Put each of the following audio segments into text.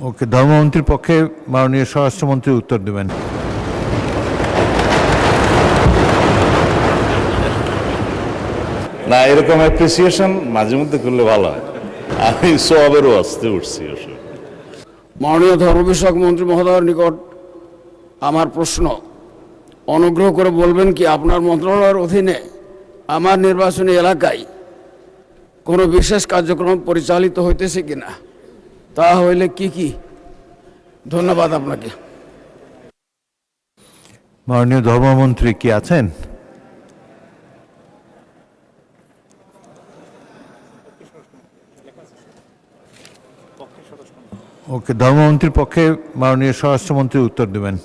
ওকে, ধর্মমন্ত্রীর পক্ষে মাননীয় স্বরাষ্ট্রমন্ত্রী উত্তর দেবেন। না, এরকম অ্যাপ্রিসিয়েশন মাঝে মধ্যে করলে ভালো হয়। আমি সবেরও আসতে উঠছি। মাননীয় ধর্ম বিষয়ক মন্ত্রী মহোদয়ের নিকট আমার প্রশ্ন, অনুগ্রহ করে বলবেন কি আপনার মন্ত্রণালয়ের অধীনে আমার নির্বাচনী এলাকায় কোনো বিশেষ কার্যক্রম পরিচালিত হইতেছে কিনা, তা হইলে কি কি? ধন্যবাদ আপনাকে। মাননীয় ধর্মমন্ত্রী কি আছেন? ওকে, ধর্মমন্ত্রীর পক্ষে মাননীয় স্বরাষ্ট্রমন্ত্রী উত্তর দেবেন।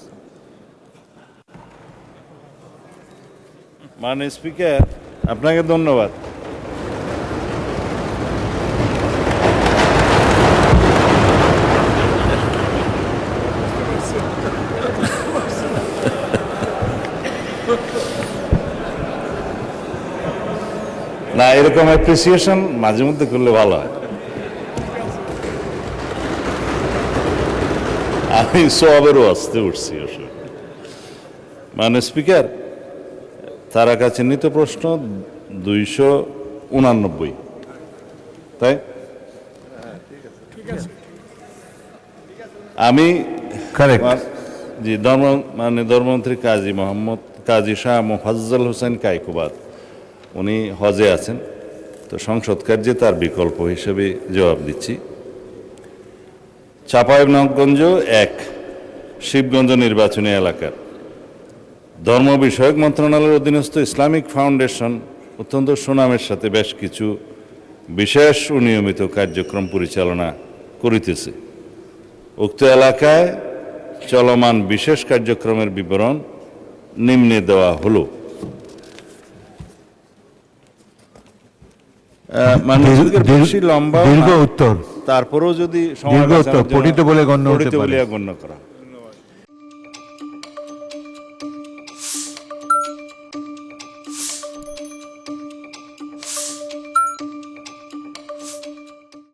মাননীয় স্পিকার, আপনাকে ধন্যবাদ। না, এরকম অ্যাপ্রিসিয়েশন মাঝে মধ্যে করলে ভালো হয়। আমি সবেরও আসতে উঠছি। মাননীয় স্পিকার, তারা কাছে নিত প্রশ্ন 289, তাই আমি জি মাননীয় ধর্মমন্ত্রী কাজী শাহ মোফাজ্জল হোসেন কায়কোবাদ, উনি হজে আছেন, তো সংসদ কার্যে তার বিকল্প হিসেবে জবাব দিচ্ছি। চাঁপাইনবাবগঞ্জ 1 শিবগঞ্জ নির্বাচনী এলাকার ধর্ম বিষয়ক মন্ত্রণালয়ের অধীনস্থ ইসলামিক ফাউন্ডেশন অত্যন্ত সুনামের সাথে বেশ কিছু বিশেষ ও নিয়মিত কার্যক্রম পরিচালনা করিতেছে। উক্ত এলাকায় চলমান বিশেষ কার্যক্রমের বিবরণ নিম্নে দেওয়া হলো। বেশি লম্বা উত্তর, তারপরেও যদি পঠিত বলে গণ্য করা